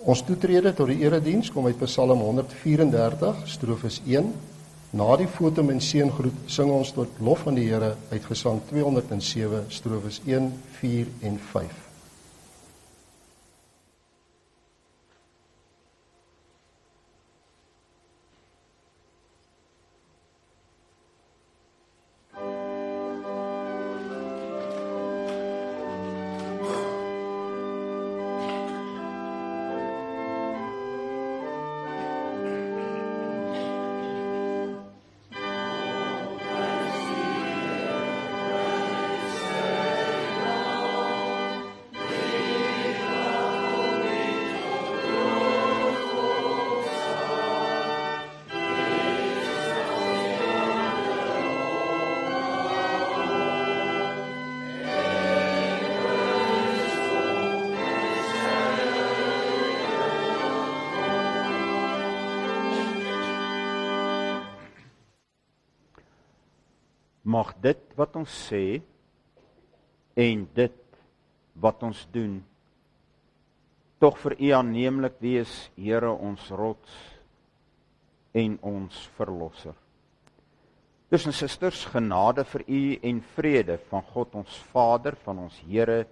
Ons toetrede tot die erediens kom uit Psalm 134, strofes 1. Na die fotum en seëngroet sing ons tot lof aan die Here uit Gesang 207, strofes 1, 4 en 5. Mag dit wat ons sê en dit wat ons doen tog vir U aanneemlik wees, Here ons rots en ons verlosser. Dus en susters, genade vir U en vrede van God ons Vader, van ons Here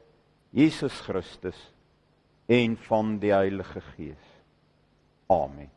Jesus Christus en van die Heilige Gees. Amen.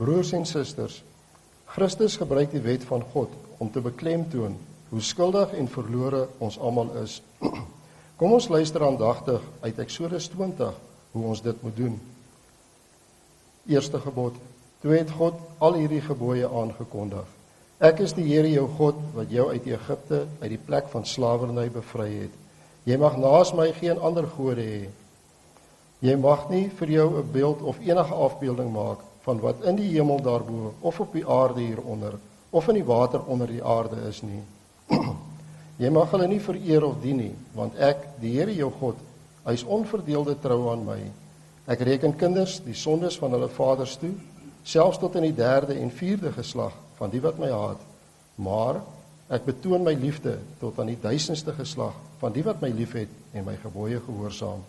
Broers en susters, Christus gebruik die wet van God om te beklemtoon hoe skuldig en verlore ons almal is. Kom ons luister aandagtig uit Eksodus 20 hoe ons dit moet doen. Eerste gebod: Toe het God al hierdie gebooie aangekondig. Ek is die Here jou God wat jou uit Egipte, uit die plek van slawerny bevry het. Jy mag naas my geen ander gode hê. Jy mag nie vir jou 'n beeld of enige afbeelding maak van wat in die hemel daarbo of op die aarde hieronder of in die water onder die aarde is nie. Jy mag hulle nie vereer of dien nie, want ek, die Here jou God, hy is onverdeelde trou aan my. Ek reken kinders die sondes van hulle vaders toe, selfs tot in die 3de en 4de geslag van die wat my haat. Maar ek betoon my liefde tot aan die 1000ste geslag van die wat my liefhet en my gebooie gehoorsaam.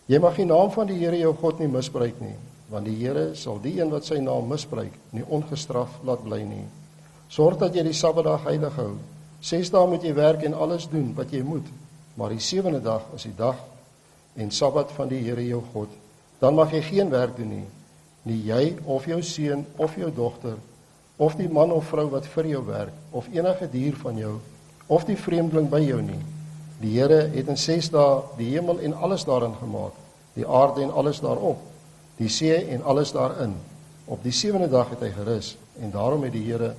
Jy mag die naam van die Here jou God nie misbruik nie, want die Here sal die een wat sy naam misbruik nie ongestraf laat bly nie. Sorg dat jy die Sabbatdag heilig hou. 6 dae moet jy werk en alles doen wat jy moet, maar die 7de dag is die dag en Sabbat van die Here jou God. Dan mag jy geen werk doen nie jy of jou seun of jou dogter, of die man of vrou wat vir jou werk, of enige dier van jou, of die vreemdeling by jou nie. Die Here het in 6 dae die hemel en alles daarin gemaak, die aarde en alles daarop, die see en alles daarin. Op die 7de dag het hy gerus, en daarom het die Here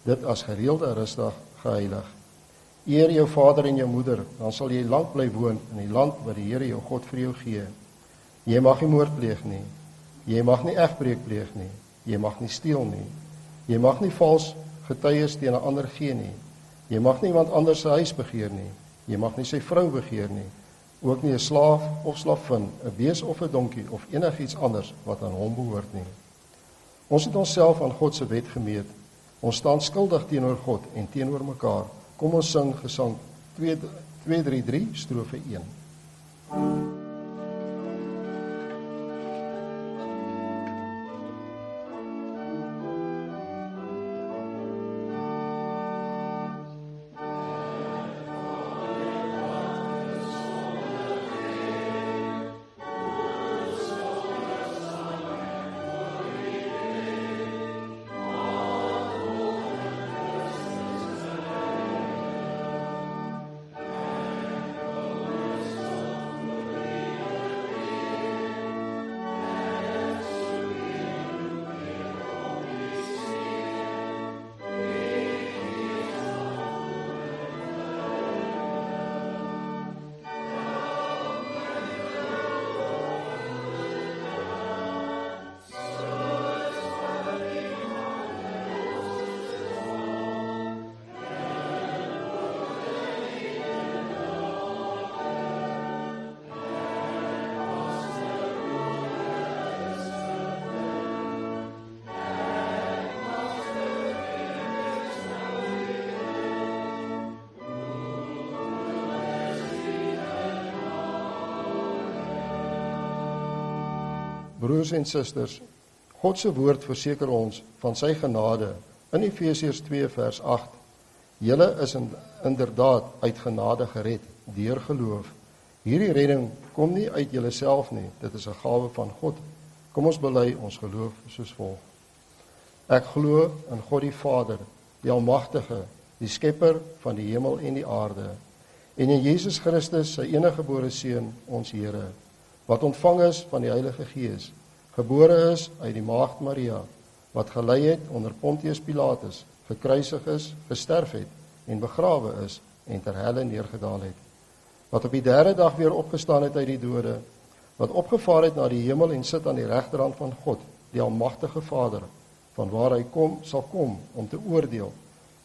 dit as gereelde rusdag geheilig. Eer jou vader en jou moeder, dan sal jy lank bly woon in die land wat die Here jou God vir jou gee. Jy mag nie moord pleeg nie, jy mag nie egbreek pleeg nie, jy mag nie steel nie, jy mag nie vals getuies teen 'n ander gee nie, jy mag nie iemand anders se huis begeer nie, jy mag nie sy vrou begeer nie, ook nie 'n slaaf of slavin, 'n bees of 'n donkie of enigiets anders wat aan hom behoort nie. Ons het onsself aan God se wet gemeet. Ons staan skuldig teenoor God en teenoor mekaar. Kom ons sing Gesang 233 strofe 1. Broers en susters, God se woord verseker ons van sy genade in Efesiërs 2 vers 8. Julle is inderdaad uit genade gered deur geloof. Hierdie redding kom nie uit julleself nie, dit is 'n gawe van God. Kom ons bely ons geloof soos volg. Ek glo in God die Vader, die Almagtige, die Skepper van die hemel en die aarde, en in Jesus Christus, sy eniggebore Seun, ons Here, wat ontvang is van die Heilige Gees, gebore is uit die maagd Maria, wat gelei het onder Pontius Pilatus, gekruisig is, gesterf het en begrawe is en ter helle neergedaal het, wat op die 3de dag weer opgestaan het uit die dode, wat opgevaar het na die hemel en sit aan die regterhand van God, die Almagtige Vader, van waar hy sal kom om te oordeel,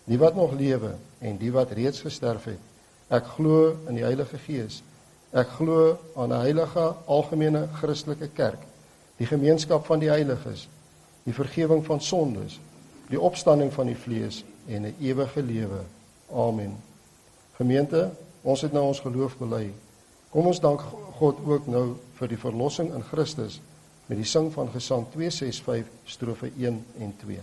die wat nog lewe en die wat reeds gesterf het. Ek glo in die Heilige Gees. Ek glo aan 'n heilige, algemene Christelike kerk, die gemeenskap van die heiliges, die vergifnis van sondes, die opstanding van die vlees en 'n ewige lewe. Amen. Gemeente, ons het nou ons geloof bely. Kom ons dank God ook nou vir die verlossing in Christus met die sing van Gesang 265 strofe 1 en 2.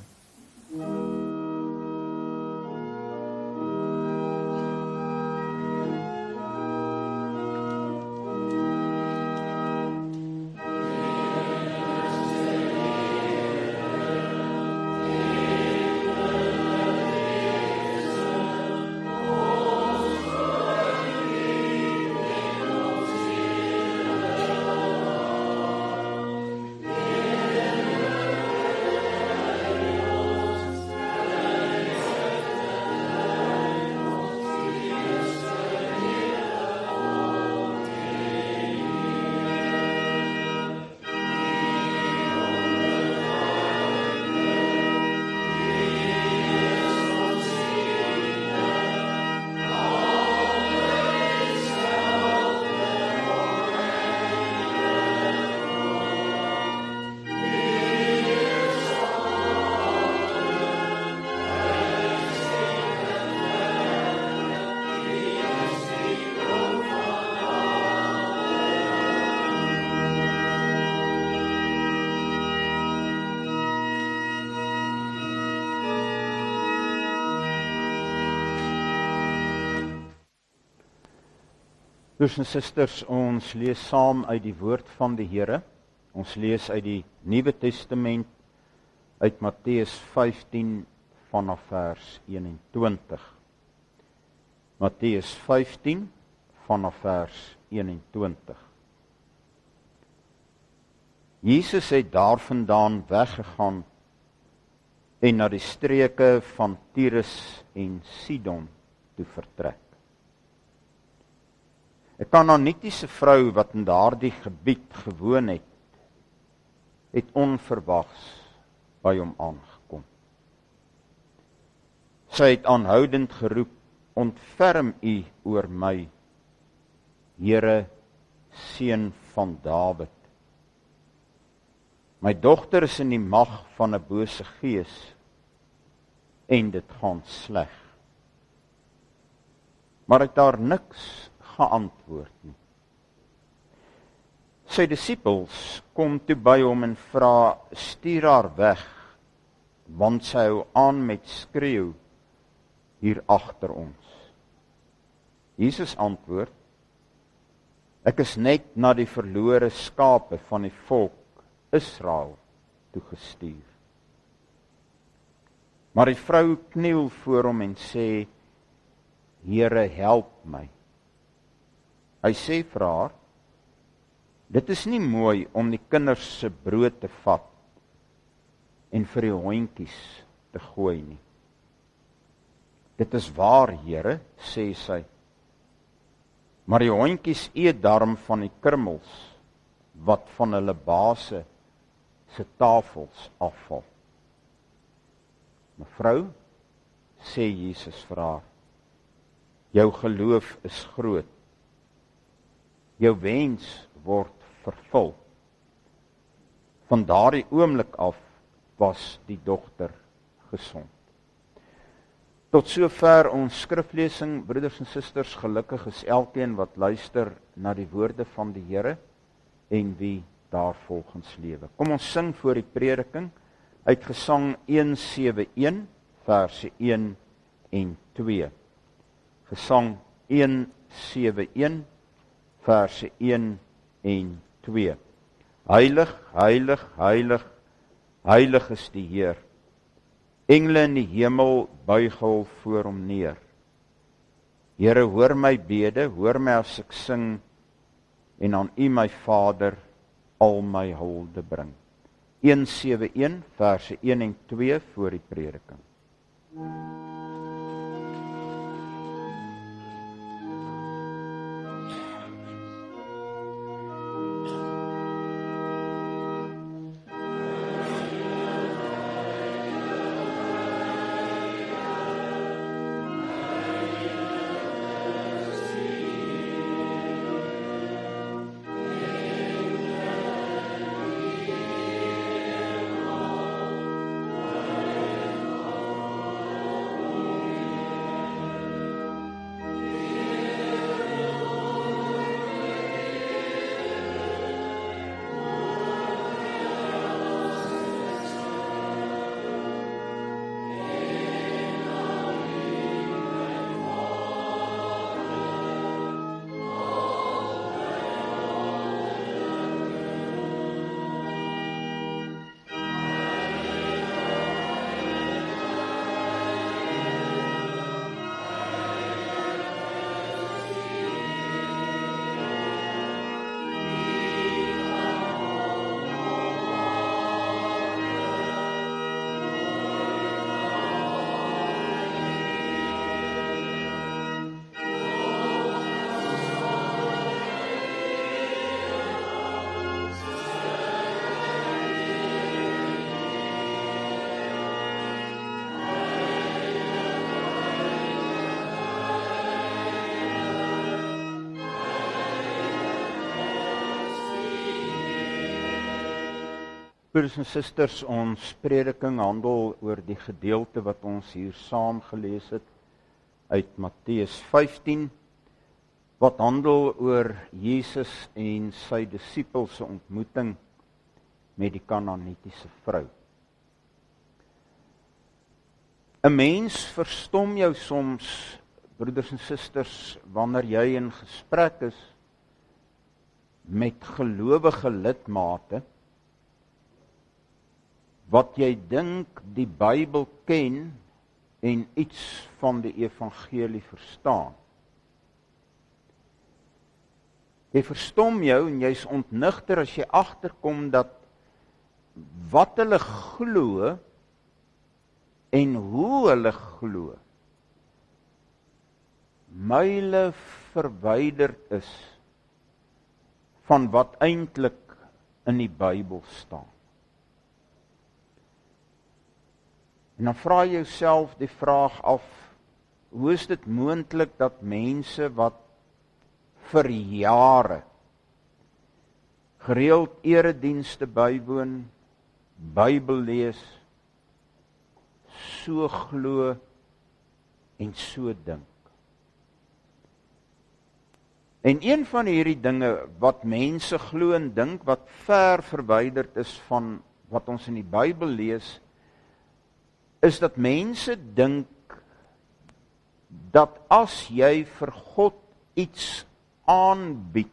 Broeders en susters, ons lees saam uit die woord van die Here. Ons lees uit die Nuwe Testament, uit Matteus 15 vanaf vers 21. Matteus 15 vanaf vers 21. Jesus het daarvandaan weggegaan en na die streke van Tyrus en Sidon toe vertrek. 'n Kanaanitiese vrou wat in daardie gebied gewoon het onverwags by hom aangekom. Sy het aanhoudend geroep, "Ontferm U oor my, Here, seun van Dawid. My dogter is in die mag van 'n bose gees en dit gaan sleg." Maar hy het daar niks geantwoord nie. Sy disippels kom toe by hom en vra, "Stuur haar weg, want sy hou aan met skreeu hier agter ons." Jesus antwoord, "Ek is net na die verlore skape van die volk Israel toe gestuur." Maar die vrou kniel voor hom en sê, "Here, help my." Hy sê vir haar, "Dit is nie mooi om die kinders se brood te vat en vir die hondjies te gooi nie." "Dit is waar, Here," sê sy, "maar die hondjies eet darm van die krummels wat van hulle baase se tafels afval." "Mevrou," sê Jesus vir haar, "jou geloof is groot. Jou wens word vervul." Van daardie oomblik af was die dogter gesond. Tot sover ons skriflesing, broeders en susters, gelukkig is elkeen wat luister na die woorde van die Here en wie daarvolgens lewe. Kom ons sing voor die prediking uit Gesang 171 verse 1 en 2. Gesang 171 verse 1 en 2. Heilig, heilig, heilig, heilig is die Heer. Engele in die hemel buig hul voor hom neer. Here, hoor my bede, hoor my as ek sing, en aan U my Vader al my hulde bring. 171 verse 1 en 2 voor die prediking. Broeders en susters, ons prediking handel oor die gedeelte wat ons hier saam gelees het uit Matteus 15, wat handel oor Jesus en sy disippels se ontmoeting met die Kanaanitiese vrou. 'n Mens verstom jou soms, broeders en susters, wanneer jy in gesprek is met gelowige lidmate wat jy dink die Bybel ken en iets van die evangelie verstaan. Jy verstom jou en jy's ontnigter as jy agterkom dat wat hulle glo en hoe hulle glo myle verwyderd is van wat eintlik in die Bybel staan. En dan vra jy jouself die vraag af, hoe is dit moontlik dat mense wat vir jare gereeld eredienste bywoon, Bybel lees, so glo en so dink? En een van hierdie dinge wat mense glo en dink, wat ver verwyderd is van wat ons in die Bybel lees, is dat mense dink dat as jy vir God iets aanbied,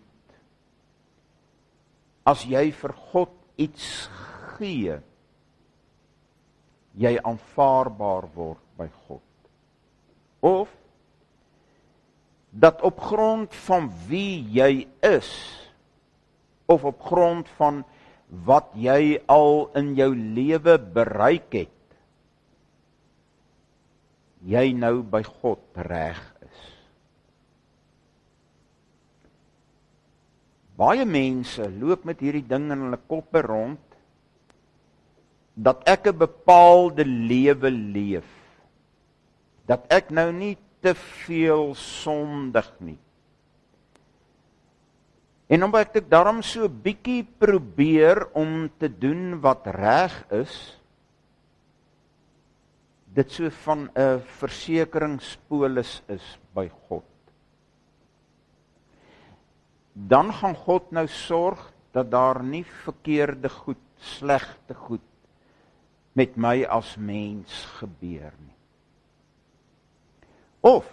as jy vir God iets gee, jy aanvaarbaar word by God. Of dat op grond van wie jy is, of op grond van wat jy al in jou lewe bereik het, jy nou by God reg is. Baie mense loop met hierdie ding in hulle koppe rond, dat ek 'n bepaalde lewe leef, dat ek nou nie te veel sondig nie. En omdat ek daarom so bietjie probeer om te doen wat reg is, dit so van 'n versekeringspolis is by God. Dan gaan God nou sorg dat daar nie verkeerde goed, slegte goed met my as mens gebeur nie. Of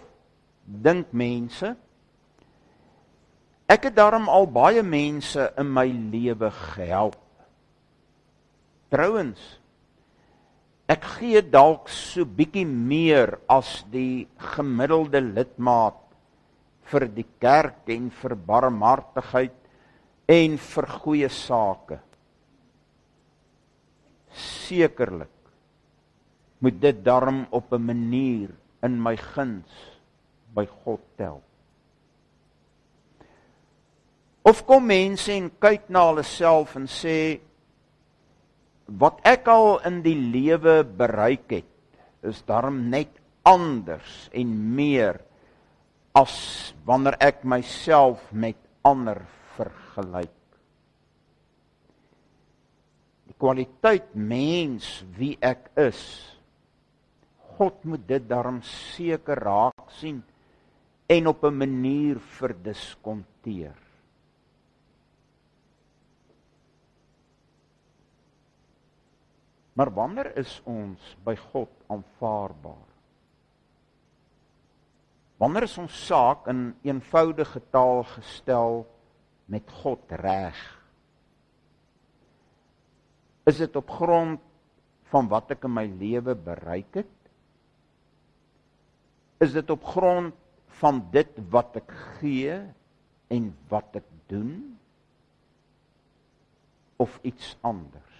dink mense, ek het daarom al baie mense in my lewe gehelp. Trouwens, ek gee dalk so bietjie meer as die gemiddelde lidmaat vir die kerk en vir barmhartigheid en vir goeie sake. Sekerlik moet dit daarom op 'n manier in my guns by God tel. Of kom mense en kyk na hulle self en sê, wat ek al in die lewe bereik het, is daarom net anders en meer as wanneer ek myself met ander vergelyk. Die kwaliteit mens wie ek is, God moet dit daarom seker raak sien en op 'n manier verdiskonteer. Maar wanneer is ons by God aanvaarbaar? Wanneer is ons saak in eenvoudige taal gestel met God reg? Is dit op grond van wat ek in my lewe bereik het? Is dit op grond van dit wat ek gee en wat ek doen? Of iets anders?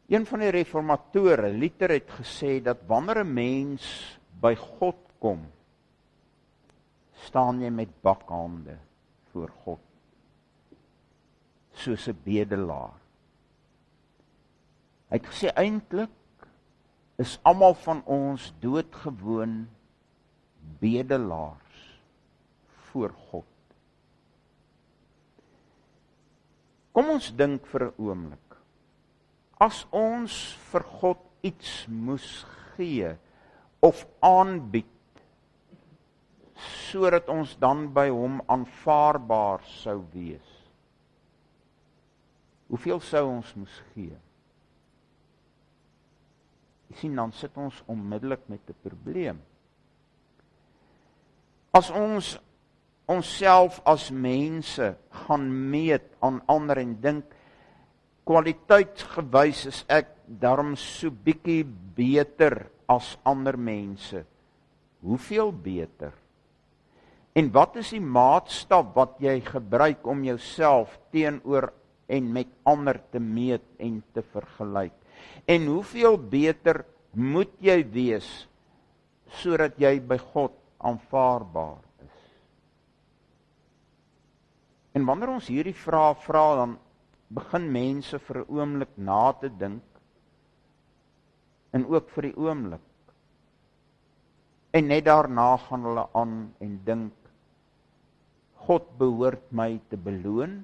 Een van die reformatore, Luther, het gesê dat wanneer 'n mens by God kom, staan jy met bakhande voor God, soos 'n bedelaar. Hy het gesê eintlik is almal van ons doodgewoon bedelaars voor God. Kom ons dink vir 'n oomblik. As ons vir God iets moes gee of aanbied, sodat ons dan by hom aanvaarbaar sou wees, hoeveel sou ons moes gee? Jy sien, dan sit ons onmiddellik met 'n probleem. As ons onsself as mense gaan meet aan ander en dink, kwaliteitsgewys is ek daarom so bietjie beter as ander mense. Hoeveel beter? En wat is die maatstaf wat jy gebruik om jouself teenoor en met ander te meet en te vergelyk? En hoeveel beter moet jy wees sodat jy by God aanvaarbaar is? En wanneer ons hierdie vrae vra, dan begin mense vir 'n oomblik na te dink, en ook vir die oomblik. En net daarna gaan hulle aan en dink, God behoort my te beloon,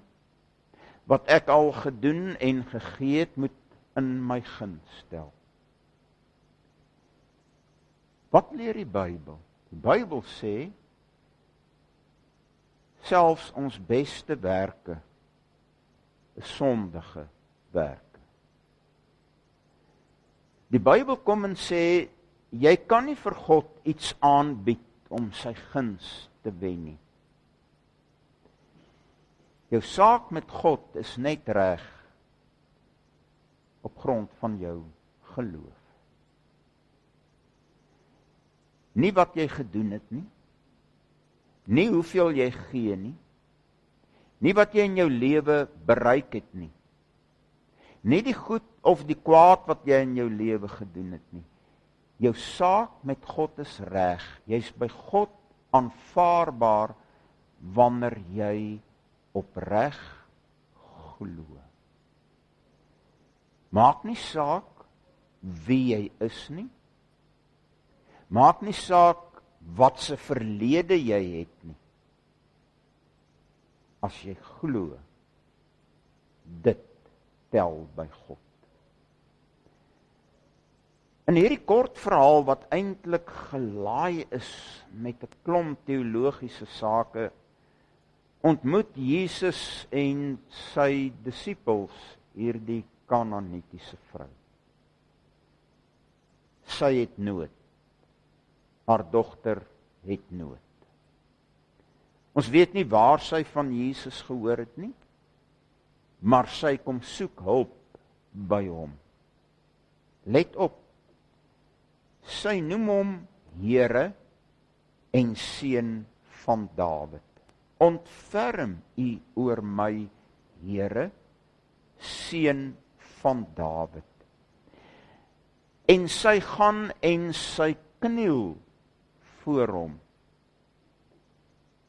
wat ek al gedoen en gegee het, moet in my guns stel. Wat leer die Bybel? Die Bybel sê, selfs ons beste werke is sondige werke. Die Bybel kom en sê, jy kan nie vir God iets aanbied om sy guns te wen nie. Jou saak met God is net reg op grond van jou geloof. Nie wat jy gedoen het nie, nie hoeveel jy gee nie, nie wat jy in jou lewe bereik het nie, nie die goed of die kwaad wat jy in jou lewe gedoen het nie. Jou saak met God is reg. Jy's by God aanvaarbaar wanneer jy opreg glo. Maak nie saak wie jy is nie. Maak nie saak wat se verlede jy het nie. As jy glo, dit tel by God. In hierdie kort verhaal wat eintlik gelaai is met 'n klomp teologiese sake, ontmoet Jesus en sy disippels hierdie Kanaanitiese vrou. Sy het nood. Haar dogter het nood. Ons weet nie waar sy van Jesus gehoor het nie, maar sy kom soek hulp by hom. Let op, sy noem hom Here en Seun van Dawid. Ontferm u oor my, Here, Seun van Dawid. En sy gaan en sy kniel voor hom.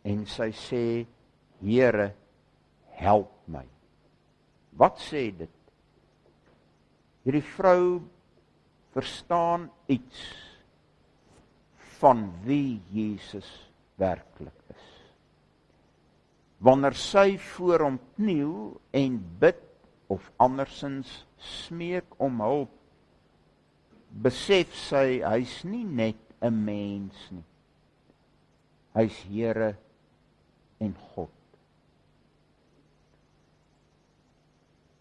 En sy sê, Here, help my. Wat sê dit? Hierdie vrou verstaan iets van wie Jesus werklik is. Wanneer sy voor hom kniel en bid of andersins smeek om hulp, besef sy, hy's nie net 'n mens nie. Hy's Here en God.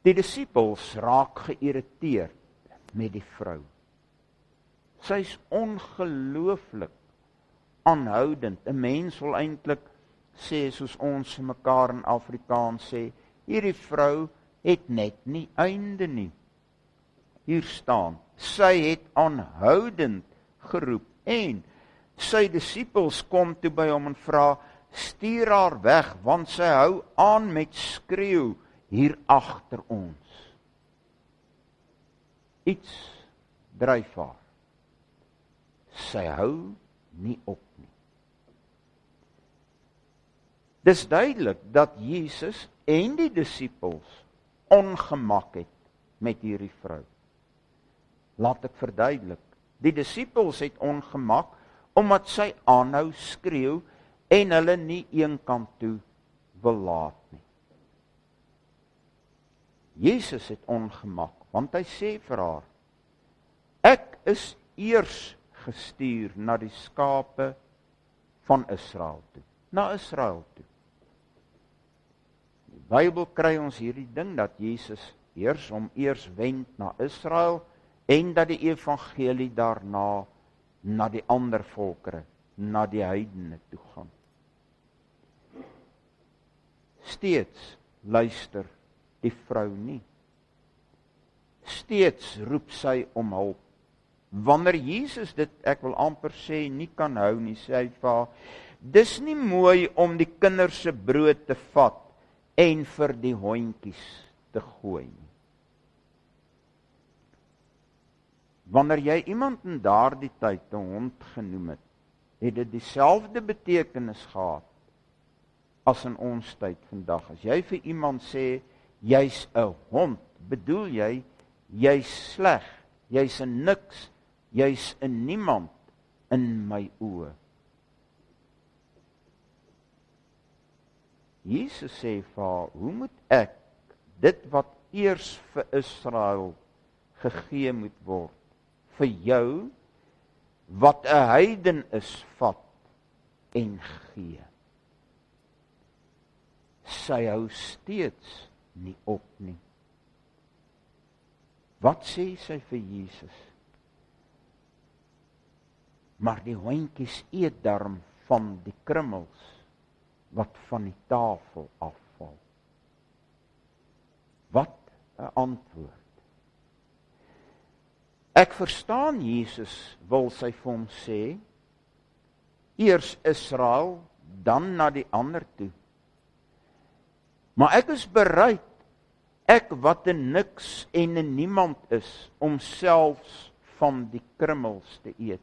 Die disippels raak geïrriteerd met die vrou. Sy's ongelooflik aanhoudend. 'n Mens wil eintlik sê, soos ons mekaar in Afrikaans sê, hierdie vrou het net nie einde nie. Hier staan, sy het aanhoudend geroep en sy disippels kom toe by hom en vra, stuur haar weg, want sy hou aan met skreeu hier agter ons. Iets dryf haar. Sy hou nie op nie. Dis duidelik dat Jesus en die disippels ongemak het met hierdie vrou. Laat ek verduidelik. Die disippels het ongemak omdat sy aanhou skreeu en hulle nie een kant toe wil laat nie. Jesus het ongemak, want hy sê vir haar, ek is eers gestuur na die skape van Israel toe. Na Israel toe. In die Bybel kry ons hierdie ding dat Jesus eers wend na Israel en dat die evangelie daarna na die ander volkere, na die heidene toe gaan. steeds luister die vrou nie. Steeds roep sy om hulp. Wanneer Jesus dit, ek wil amper sê, nie kan hou nie, sê hy vir haar, dis nie mooi om die kinders se brood te vat en vir die hondjies te gooi nie. Wanneer jy iemand in daardie tyd 'n hond genoem het, het dit dieselfde betekenis gehad as in ons tyd vandag. As jy vir iemand sê, jy's 'n hond, bedoel jy, jy's sleg, jy's 'n niks, jy's 'n niemand in my oë. Jesus sê vir haar, hoe moet ek dit wat eers vir Israel gegee moet word, vir jou wat 'n heiden is, vat en gee? Sy hou steeds nie op nie. Wat sê sy vir Jesus? Maar die hondjies eet darm van die krummels wat van die tafel afval. Wat 'n antwoord. Ek verstaan Jesus wil sy vir hom sê, eers Israel, dan na die ander toe. Maar ek is bereid, ek wat 'n niks en 'n niemand is, om selfs van die krummels te eet,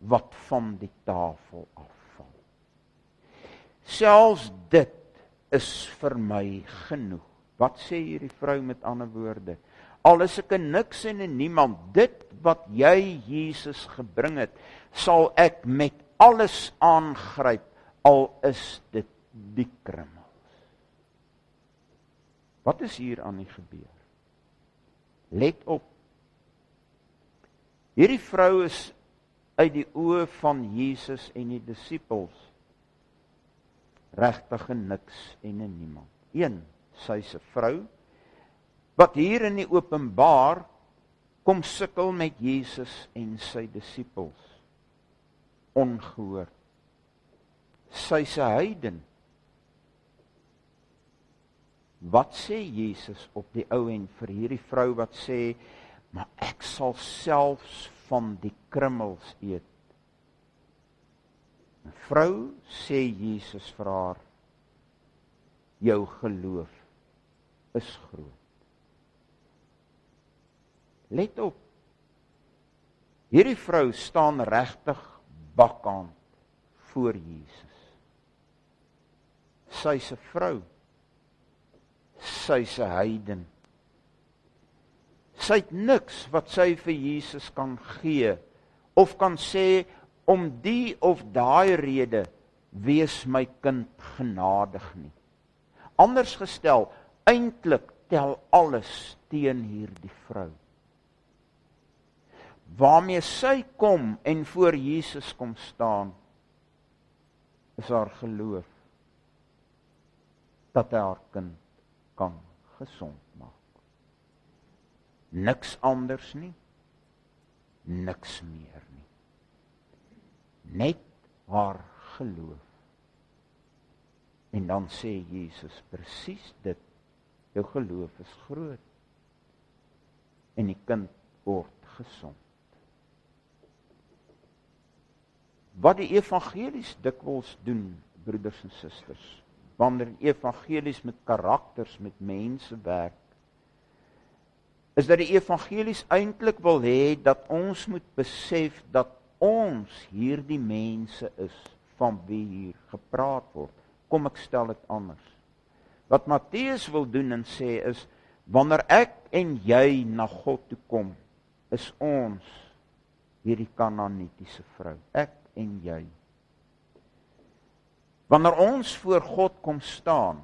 wat van die tafel afval. Selfs dit is vir my genoeg. Wat sê hierdie vrou met ander woorde? Al is ek 'n niks en 'n niemand, dit wat jy Jesus gebring het, sal ek met alles aangryp, al is dit die krummels. Wat is hier aan die gebeur? Let op. Hierdie vrou is uit die oë van Jesus en die disippels regtig 'n niks en 'n niemand. Sy's 'n vrou wat hier in die openbaar kom sukkel met Jesus en sy disippels. Ongehoord. Sy's 'n heiden. Wat sê Jesus op die ou end vir hierdie vrou wat sê, maar ek sal selfs van die krummels eet? 'n Vrou, sê Jesus vir haar, jou geloof is groot. Let op, hierdie vrou staan regtig bakkant voor Jesus. Sy's 'n vrou, sy's 'n heiden. Sy het niks wat sy vir Jesus kan gee, of kan sê, om die of daai rede, wees my kind genadig nie. Anders gestel, eintlik tel alles teen hierdie vrou. Waarmee sy kom en voor Jesus kom staan, is haar geloof dat hy haar kind kan gesond maak. Niks anders nie, niks meer nie. Net haar geloof. En dan sê Jesus presies dit, jou geloof is groot. En die kind word gesond. Wat die evangelies dikwels doen, broeders en susters, wanneer evangelies met karakters, met mense werk, is dat die evangelies eintlik wil hê dat ons moet besef dat ons hierdie mense is van wie hier gepraat word. Kom, ek stel dit anders. Wat Matteus wil doen en sê is, wanneer ek en jy na God toe kom, is ons hierdie Kanaanitiese vrou, ek en jy. Wanneer ons voor God kom staan,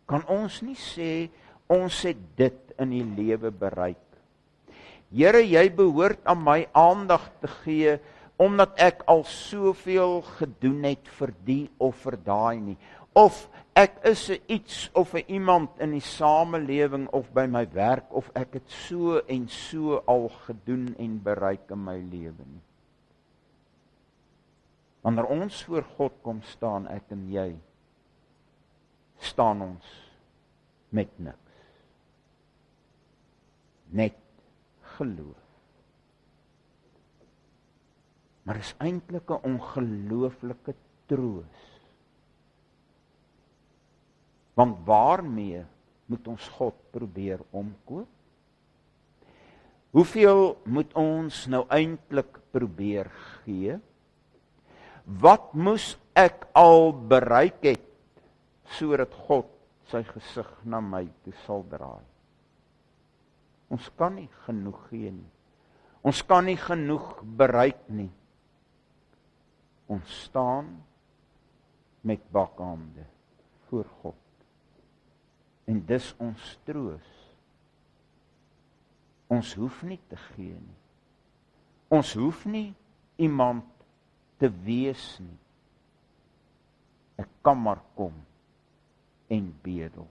kan ons nie sê, ons het dit in die lewe bereik. Here, jy behoort aan my aandag te gee, omdat ek al soveel gedoen het vir die of vir daai nie. Of ek is 'n iets of 'n iemand in die samelewing of by my werk, of ek het so en so al gedoen en bereik in my lewe nie. Wanneer ons voor God kom staan, ek en jy, staan ons met niks. Net geloof. Maar is eintlik 'n ongelooflike troos. Want waarmee moet ons God probeer omkoop? Hoeveel moet ons nou eintlik probeer gee? Wat moes ek al bereik het, sodat God sy gesig na my toe sal draai? Ons kan nie genoeg gee nie. Ons kan nie genoeg bereik nie. Ons staan met bakhande voor God. En dis ons troos. Ons hoef nie te gee nie. Ons hoef nie iemand te wees nie. Ek kan maar kom en bedel.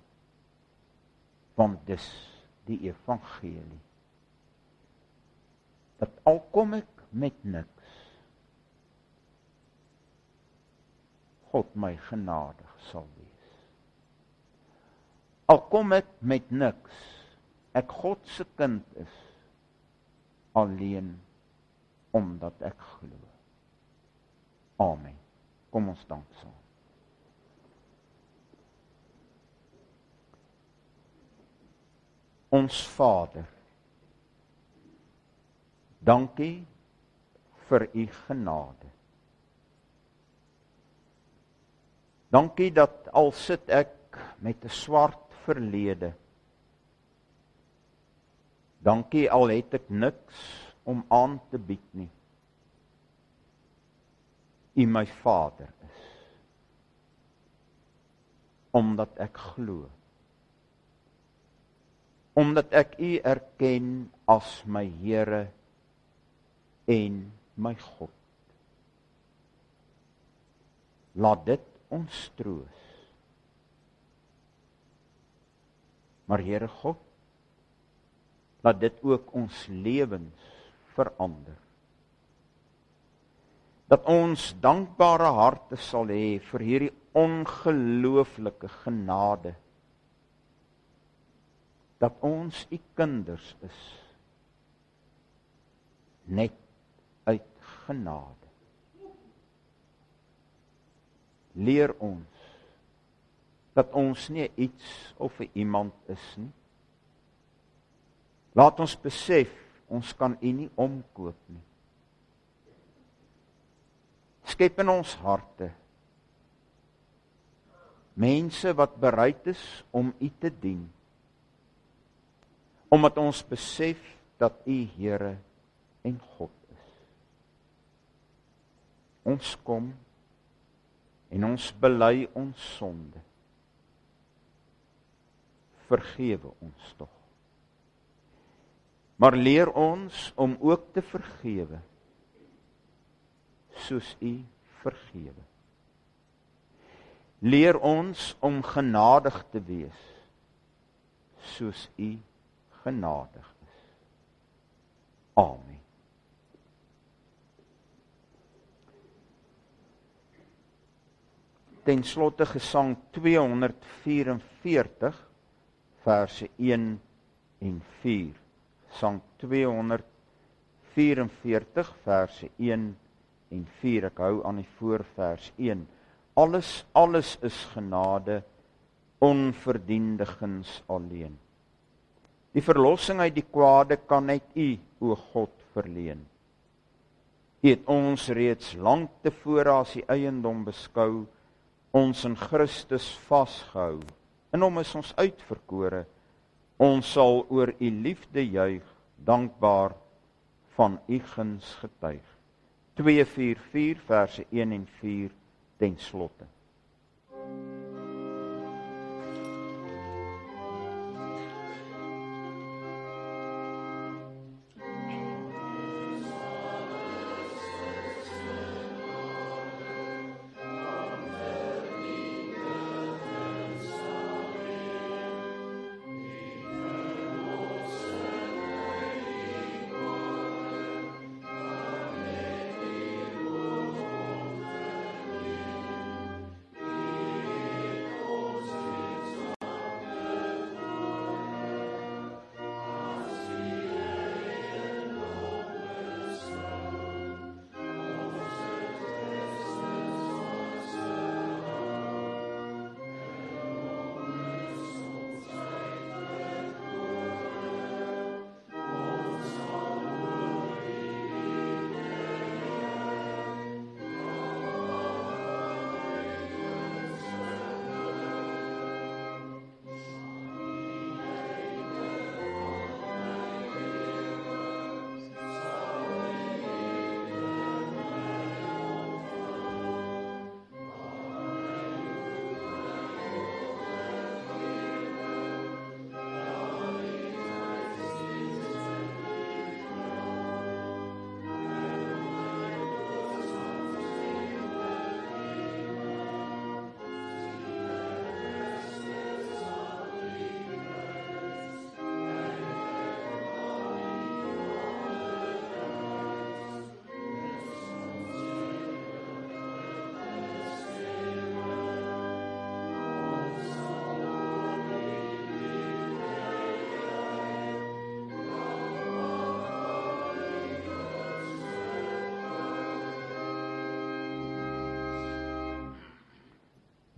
Want dis die evangelie. Dat al kom ek met niks, God my genadig sal wees. Al kom ek met niks, ek God se kind is, alleen omdat ek glo. Amen. Kom ons dank saam. Ons Vader, dankie vir u genade. Dankie dat al sit ek met 'n swart verlede. Dankie al het ek niks om aan te bied nie. U my Vader is. Omdat ek glo. Omdat ek u erken as my Here en my God. Laat dit ons troos. Maar Here God, laat dit ook ons lewens verander. Dat ons dankbare harte sal hê vir hierdie ongelooflike genade. Dat ons u kinders is. Net uit genade. Leer ons dat ons nie iets of 'n iemand is nie. Laat ons besef, ons kan u nie omkoop nie. Skep in ons harte mense wat bereid is om u te dien. Omdat ons besef dat u Here en God is. Ons kom en ons bely ons sonde. Vergewe ons tog. Maar leer ons om ook te vergewe, soos u vergewe. Leer ons om genadig te wees, soos u genadig is. Amen. Ten slotte Gesang 244, verse 1 en 4. Gesang 244, verse 1 en 4. Ek hou aan die voorvers 1. Alles is genade, onverdiende guns alleen. Die verlossing uit die kwade kan net u, o God, verleen. U het ons reeds lank tevore as die eiendom beskou, ons in Christus vasgehou. In hom is ons uitverkore. Ons sal oor u liefde juig, dankbaar van u guns getuig. 244 verse 1 en 4 ten slotte.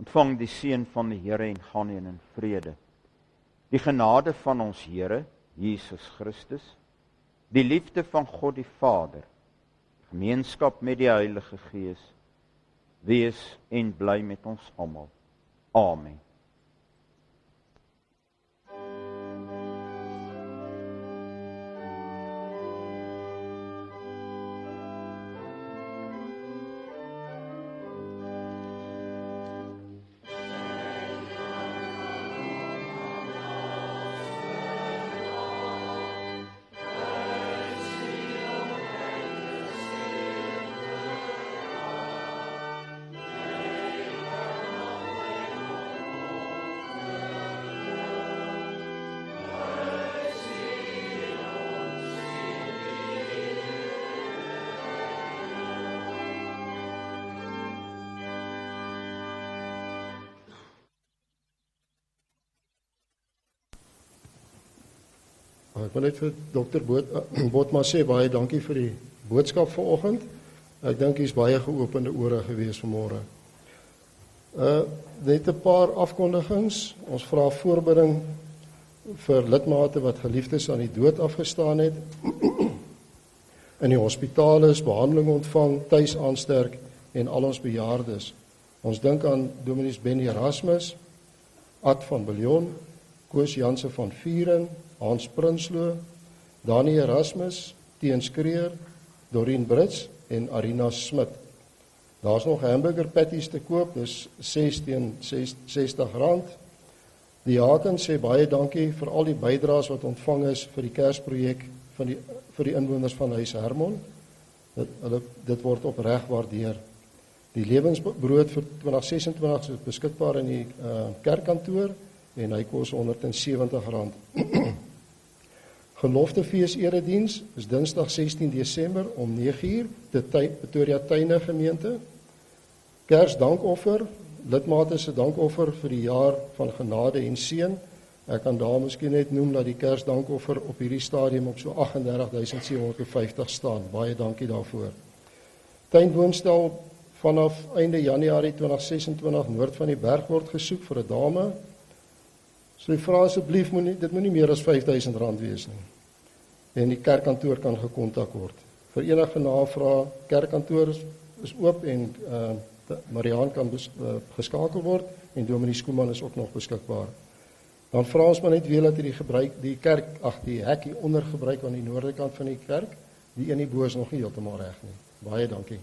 Ontvang die seën van die Here en gaan heen in vrede. Die genade van ons Here, Jesus Christus, die liefde van God die Vader, gemeenskap met die Heilige Gees, wees en bly met ons almal. Amen. Ek wil net vir Dr. Botma sê, baie dankie vir die boodskap vanoggend. Ek dink hier's baie geopende ore gewees vanmôre. Net 'n paar afkondigings. Ons vra voorbereiding vir lidmate wat geliefdes aan die dood afgestaan het. In die hospitale is behandeling ontvang, tuis aansterk en al ons bejaardes. Ons dink aan Dominee Ben Erasmus, Ad van Biljon, Koos Janse van Vuren, Hans Prinsloo, Dani Erasmus, Teens Kreer, Dorien Brits en Arina Smit. Daar's nog hamburger patties te koop, dis 6 teen R60. Die Haken sê baie dankie vir al die bydraes wat ontvang is vir die Kersprojek vir die inwoners van Huis Hermon. Dit word opreg waardeer. Die lewensbrood vir 2026 is beskikbaar in die kerkkantoor en hy kos R170. Geloftefees erediens is Dinsdag 16 Desember om 9:00 te Pretoria Tuine gemeente. Kersdankoffer, lidmate se dankoffer vir die jaar van genade en seën. Ek kan daar miskien net noem dat die Kersdankoffer op hierdie stadium op so 38.750 staan. Baie dankie daarvoor. Tuinwoonstel vanaf einde Januarie 2026 noord van die berg word gesoek vir 'n dame. So ek vra asseblief dit moenie meer as R5,000 wees nie. En die kerkkantoor kan gekontak word. Vir enige navrae, kerkkantoor is oop en Mariaan kan geskakel word en Dominee Skooman is ook nog beskikbaar. Dan vra ons maar net weer dat die hek hier onder gebruik aan die noorde kant van die kerk. Die een hierbo is nog nie heeltemal reg nie. Baie dankie.